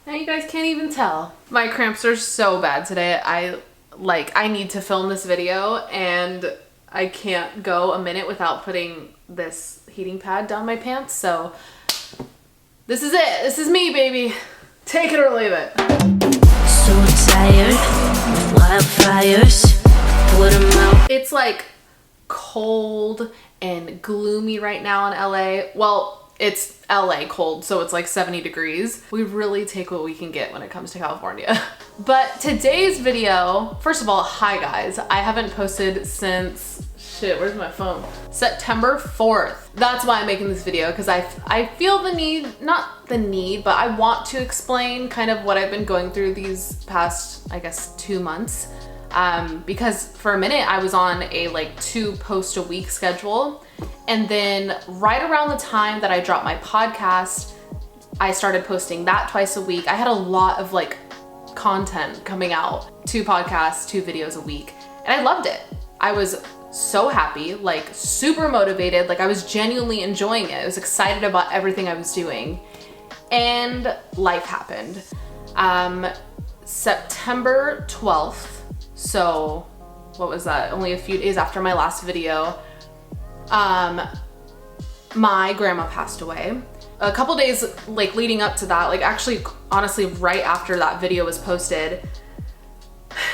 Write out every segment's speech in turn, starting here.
Now you guys can't even tell. My cramps are so bad today. I need to film this video and I can't go a minute without putting this heating pad down my pants. So this is it. This is me, baby. Take it or leave it. So tired of wildfires. Put 'em out. It's like cold and gloomy right now in LA. Well, it's LA cold, so it's like 70 degrees. We really take what we can get when it comes to California. But today's video, first of all, hi guys. I haven't posted since, where's my phone? September 4th. That's why I'm making this video, because I feel the need, not the need, but I want to explain kind of what I've been going through these past, I guess, 2 months. Because for a minute I was on a like 2 post a week schedule. And then right around the time that I dropped my podcast, I started posting that twice a week. I had a lot of like content coming out, 2 podcasts, 2 videos a week. And I loved it. I was so happy, like super motivated. Like I was genuinely enjoying it. I was excited about everything I was doing. And life happened. September 12th. So what was that? Only a few days after my last video, my grandma passed away. A couple days like leading up to that, like actually honestly right after that video was posted,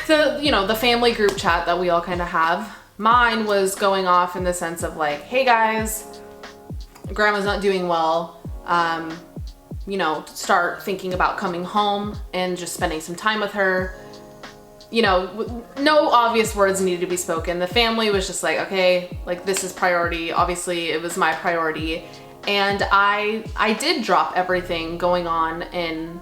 the family group chat that we all kind of have, mine was going off in the sense of like, hey guys, grandma's not doing well. Start thinking about coming home and just spending some time with her. No obvious words needed to be spoken. The family was just like, okay, like this is priority. Obviously it was my priority. And I did drop everything going on in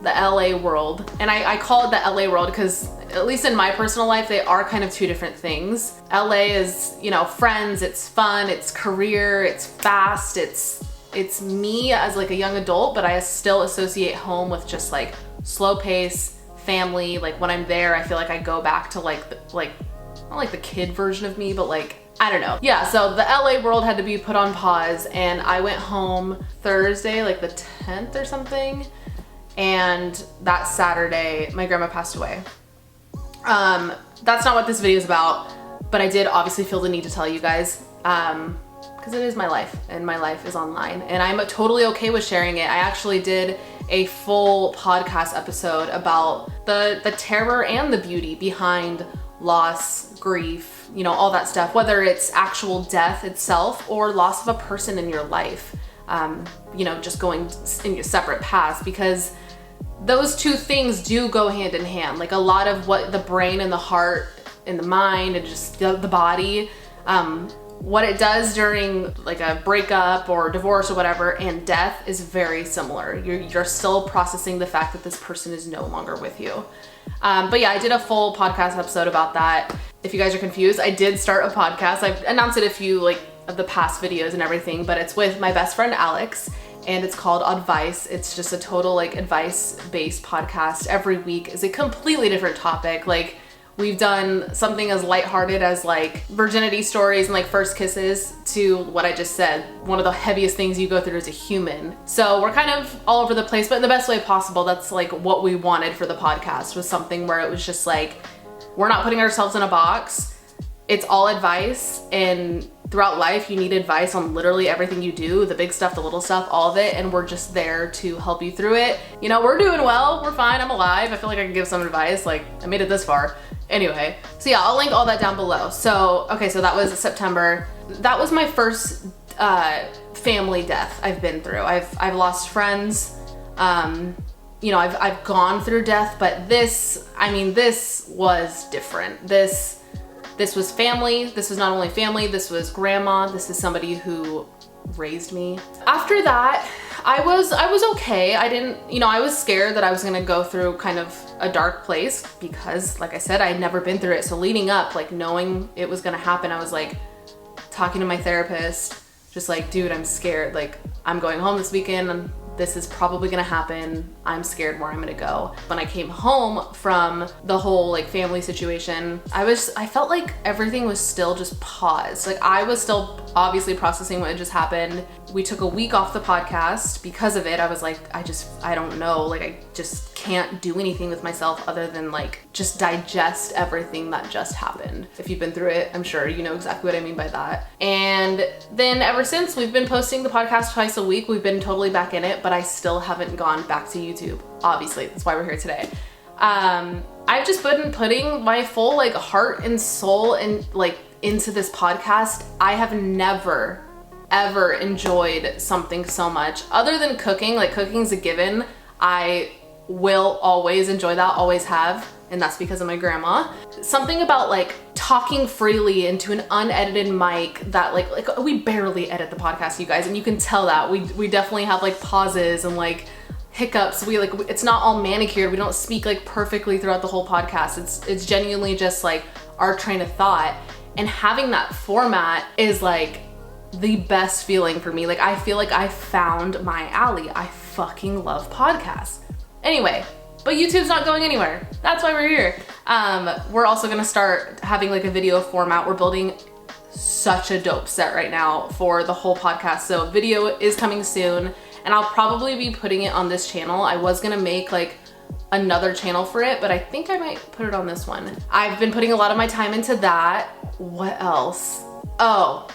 the LA world. And I call it the LA world because at least in my personal life, they are kind of 2 different things. LA is, friends, it's fun, it's career, it's fast, it's me as like a young adult, but I still associate home with just like slow pace, family. Like when I'm there, I feel like I go back to like not like the kid version of me, but like, I don't know. Yeah, so the LA world had to be put on pause and I went home Thursday, like the 10th or something. And that Saturday, my grandma passed away. That's not what this video is about, but I did obviously feel the need to tell you guys, because it is my life and my life is online and I'm totally okay with sharing it. I actually did a full podcast episode about the terror and the beauty behind loss, grief, all that stuff, whether it's actual death itself or loss of a person in your life, just going in separate paths, because those 2 things do go hand in hand. Like a lot of what the brain and the heart and the mind and just the body, what it does during like a breakup or divorce or whatever and death is very similar. You're still processing the fact that this person is no longer with you. But yeah, I did a full podcast episode about that. If you guys are confused, I did start a podcast. I've announced it a few like of the past videos and everything, but it's with my best friend Alex and it's called Advice. It's just a total like advice-based podcast. Every week is a completely different topic. Like we've done something as lighthearted as like virginity stories and like first kisses to what I just said, one of the heaviest things you go through as a human. So we're kind of all over the place, but in the best way possible. That's like what we wanted for the podcast, was something where it was just like, we're not putting ourselves in a box. It's all advice, and throughout life you need advice on literally everything you do, the big stuff, the little stuff, all of it, and we're just there to help you through it. We're doing well, we're fine, I'm alive. I feel like I can give some advice, like I made it this far. Anyway, so yeah, I'll link all that down below. So, okay, so that was September. That was my first family death I've been through. I've lost friends. I've gone through death, but this was different. This was family. This was not only family, this was grandma. This is somebody who raised me. After that, I was okay. I was scared that I was gonna go through kind of a dark place because, like I said, I had never been through it. So leading up, like knowing it was gonna happen, I was like talking to my therapist, just like, dude, I'm scared. Like I'm going home this weekend and this is probably gonna happen. I'm scared where I'm gonna go. When I came home from the whole like family situation, I felt like everything was still just paused. Like I was still obviously processing what had just happened. We took a week off the podcast because of it. I was like, I don't know. Like I just can't do anything with myself other than like just digest everything that just happened. If you've been through it, I'm sure you know exactly what I mean by that. And then ever since, we've been posting the podcast twice a week. We've been totally back in it, but I still haven't gone back to YouTube. Obviously, that's why we're here today. I've just been putting my full like heart and soul and like into this podcast. I have never ever enjoyed something so much other than cooking. Like cooking's a given. I will always enjoy that, always have, and that's because of my grandma. Something about like talking freely into an unedited mic that like we barely edit the podcast, you guys, and you can tell that we definitely have like pauses and like hiccups. It's not all manicured. We don't speak like perfectly throughout the whole podcast. It's genuinely just like our train of thought, and having that format is like the best feeling for me. Like I feel like I found my alley. I fucking love podcasts. Anyway, but YouTube's not going anywhere. That's why we're here. We're also gonna start having like a video format. We're building such a dope set right now for the whole podcast. So video is coming soon, and I'll probably be putting it on this channel. I was gonna make like another channel for it, but I think I might put it on this one. I've been putting a lot of my time into that. What else? Oh,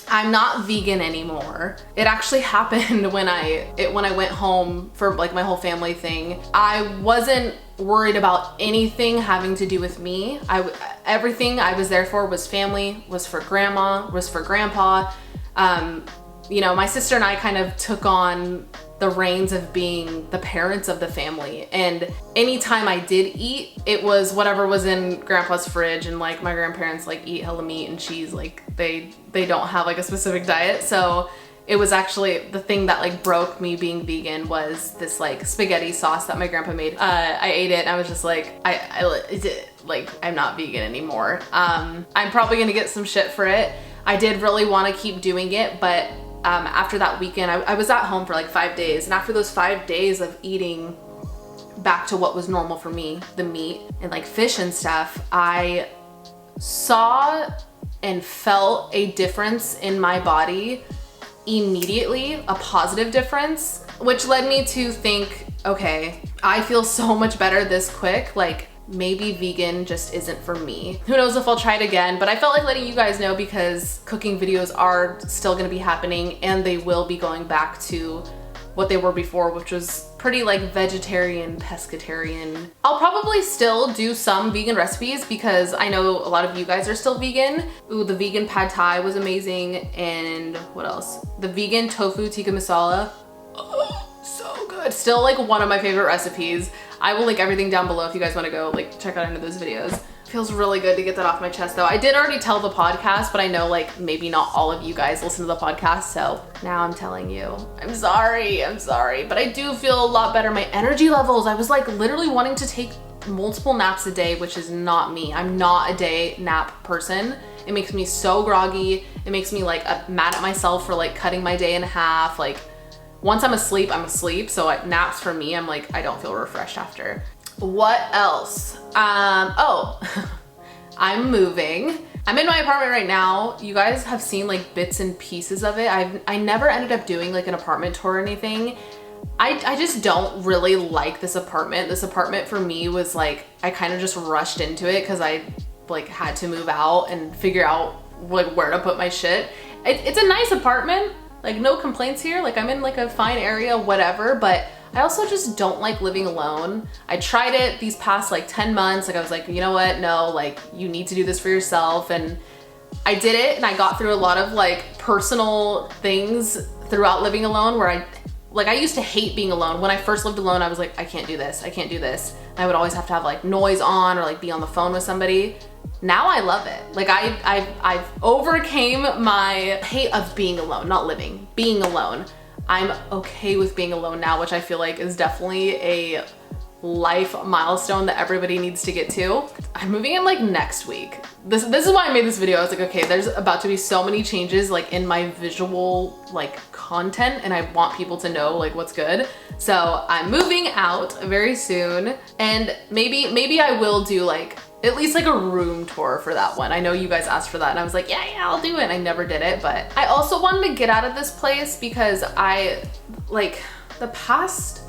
I'm not vegan anymore. It actually happened when I went home for like my whole family thing. I wasn't worried about anything having to do with me. Everything I was there for was family, was for grandma, was for grandpa. You know, my sister and I kind of took on the reins of being the parents of the family. And anytime I did eat, it was whatever was in grandpa's fridge, and like my grandparents like eat hella meat and cheese. Like they don't have like a specific diet. So it was actually the thing that like broke me being vegan was this like spaghetti sauce that my grandpa made. I ate it and I was just like, I'm not vegan anymore. I'm probably gonna get some shit for it. I did really want to keep doing it, but after that weekend, I was at home for like 5 days, and after those 5 days of eating back to what was normal for me, the meat and like fish and stuff, I saw and felt a difference in my body immediately, a positive difference, which led me to think, okay, I feel so much better this quick, like maybe vegan just isn't for me. Who knows if I'll try it again, but I felt like letting you guys know because cooking videos are still gonna be happening, and they will be going back to what they were before, which was pretty like vegetarian, pescatarian. I'll probably still do some vegan recipes because I know a lot of you guys are still vegan. Ooh, the vegan pad thai was amazing, and what else? The vegan tofu tikka masala. Oh, so good. Still like one of my favorite recipes. I will link everything down below if you guys want to go like check out any of those videos. Feels really good to get that off my chest though. I did already tell the podcast, but I know like maybe not all of you guys listen to the podcast, so now I'm telling you. I'm sorry, but I do feel a lot better. My energy levels, I was like literally wanting to take multiple naps a day, which is not me. I'm not a day nap person. It makes me so groggy. It makes me like mad at myself for like cutting my day in half. Like once I'm asleep, I'm asleep. So naps for me, I'm like, I don't feel refreshed after. What else? Oh, I'm moving. I'm in my apartment right now. You guys have seen like bits and pieces of it. I never ended up doing like an apartment tour or anything. I just don't really like this apartment. This apartment for me was like, I kind of just rushed into it because I like had to move out and figure out like where to put my shit. It's a nice apartment. Like no complaints here. Like I'm in like a fine area, whatever, but I also just don't like living alone. I tried it these past like 10 months. Like I was like, you know what? No, like you need to do this for yourself. And I did it, and I got through a lot of like personal things throughout living alone where I used to hate being alone. When I first lived alone, I was like, I can't do this. I can't do this. And I would always have to have like noise on or like be on the phone with somebody. Now I love it. Like I've overcame my hate of being alone, not living, being alone. I'm okay with being alone now, which I feel like is definitely a life milestone that everybody needs to get to. I'm moving in like next week. This is why I made this video. I was like, okay, there's about to be so many changes like in my visual like content, and I want people to know like what's good. So I'm moving out very soon, and maybe I will do like at least like a room tour for that one. I know you guys asked for that and I was like, yeah, I'll do it. I never did it, but I also wanted to get out of this place because I like the past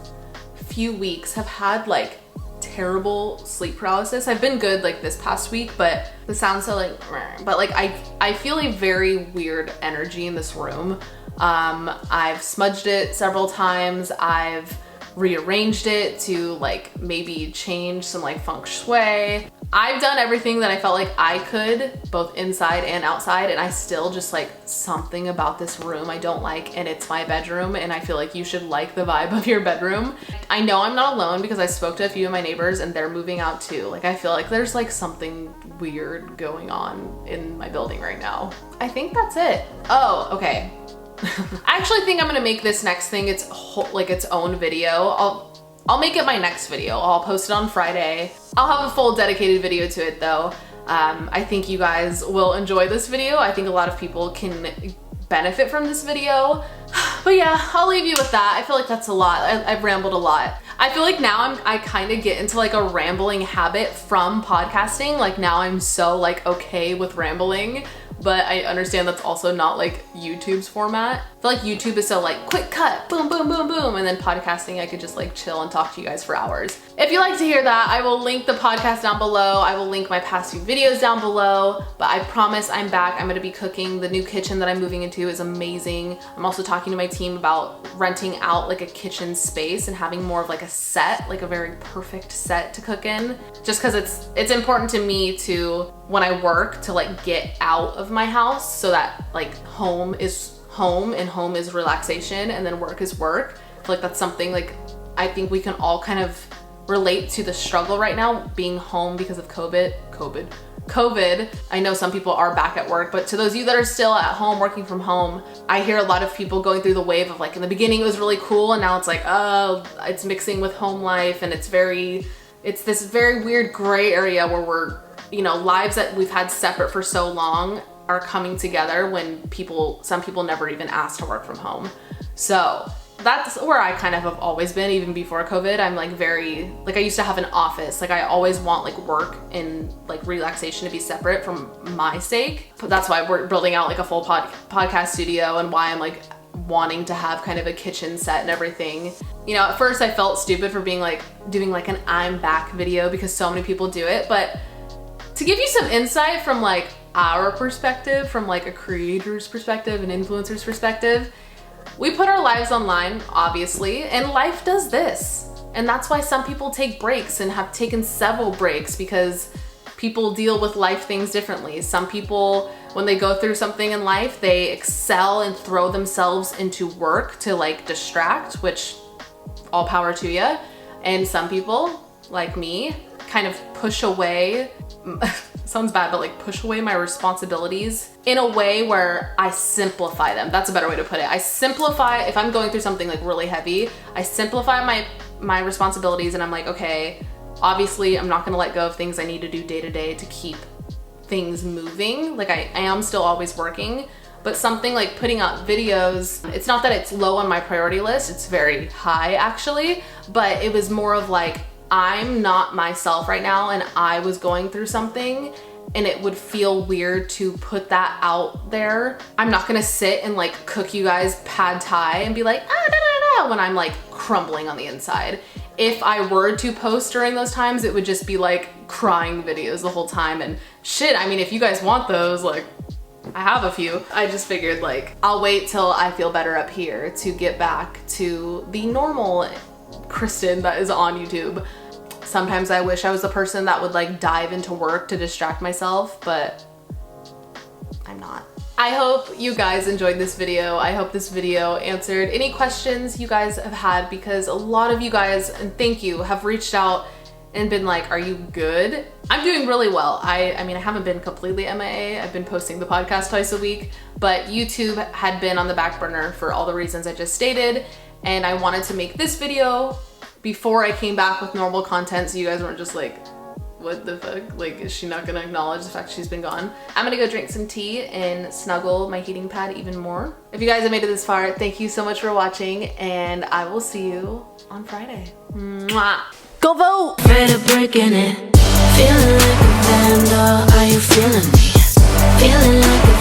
few weeks have had like terrible sleep paralysis. I've been good like this past week, but the sound so like, but like I feel a very weird energy in this room. I've smudged it several times. I've rearranged it to like maybe change some like feng shui. I've done everything that I felt like I could, both inside and outside, and I still just like something about this room I don't like, and it's my bedroom, and I feel like you should like the vibe of your bedroom. I know I'm not alone because I spoke to a few of my neighbors and they're moving out too. Like I feel like there's like something weird going on in my building right now. I think that's it. Oh, okay. I actually think I'm gonna make this next thing its own video. I'll make it my next video. I'll post it on Friday. I'll have a full dedicated video to it though. I think you guys will enjoy this video. I think a lot of people can benefit from this video. But yeah, I'll leave you with that. I feel like that's a lot. I've rambled a lot. I feel like now I kind of get into like a rambling habit from podcasting. Like now I'm so like okay with rambling, but I understand that's also not like YouTube's format. I feel like YouTube is so like quick cut, boom, boom, boom, boom. And then podcasting, I could just like chill and talk to you guys for hours. If you like to hear that, I will link the podcast down below. I will link my past few videos down below, but I promise I'm back. I'm gonna be cooking. The new kitchen that I'm moving into is amazing. I'm also talking to my team about renting out like a kitchen space and having more of like a set, like a very perfect set to cook in. Just cause it's important to me to, when I work, to like get out of my house so that like home is home and home is relaxation and then work is work. I feel like that's something like I think we can all kind of relate to the struggle right now being home because of COVID. I know some people are back at work, but to those of you that are still at home working from home, I hear a lot of people going through the wave of like in the beginning it was really cool and now it's like, oh, it's mixing with home life, and it's this very weird gray area where we're, you know, lives that we've had separate for so long are coming together when some people never even asked to work from home. So that's where I kind of have always been, even before COVID. I'm like very, like I used to have an office. Like I always want like work and like relaxation to be separate from my sake. But that's why we're building out like a full podcast studio, and why I'm like wanting to have kind of a kitchen set and everything. You know, at first I felt stupid for being like doing like an I'm back video because so many people do it. But to give you some insight from like our perspective, from like a creator's perspective, an influencer's perspective, we put our lives online, obviously, and life does this. And that's why some people take breaks and have taken several breaks, because people deal with life things differently. Some people, when they go through something in life, they excel and throw themselves into work to like distract, which all power to you. And some people, like me, kind of push away, sounds bad, but like push away my responsibilities in a way where I simplify them. That's a better way to put it. I simplify, if I'm going through something like really heavy, I simplify my responsibilities, and I'm like, okay, obviously I'm not gonna let go of things I need to do day to day to keep things moving. Like I am still always working, but something like putting out videos, it's not that it's low on my priority list, it's very high actually, but it was more of like, I'm not myself right now, and I was going through something, and it would feel weird to put that out there. I'm not gonna sit and like cook you guys pad thai and be like, when I'm like crumbling on the inside. If I were to post during those times, it would just be like crying videos the whole time, and shit, I mean, if you guys want those, like, I have a few. I just figured like, I'll wait till I feel better up here to get back to the normal Kristen that is on YouTube. Sometimes I wish I was the person that would like dive into work to distract myself, but I'm not. I hope you guys enjoyed this video. I hope this video answered any questions you guys have had, because a lot of you guys, and thank you, have reached out and been like, are you good? I'm doing really well. I mean, I haven't been completely MIA. I've been posting the podcast twice a week, but YouTube had been on the back burner for all the reasons I just stated. And I wanted to make this video before I came back with normal content, so you guys weren't just like, what the fuck? Like, is she not gonna acknowledge the fact she's been gone? I'm gonna go drink some tea and snuggle my heating pad even more. If you guys have made it this far, thank you so much for watching, and I will see you on Friday. Mwah. Go vote! Afraid of breaking it. Feeling like a vandal. Are you feeling me? Feeling like a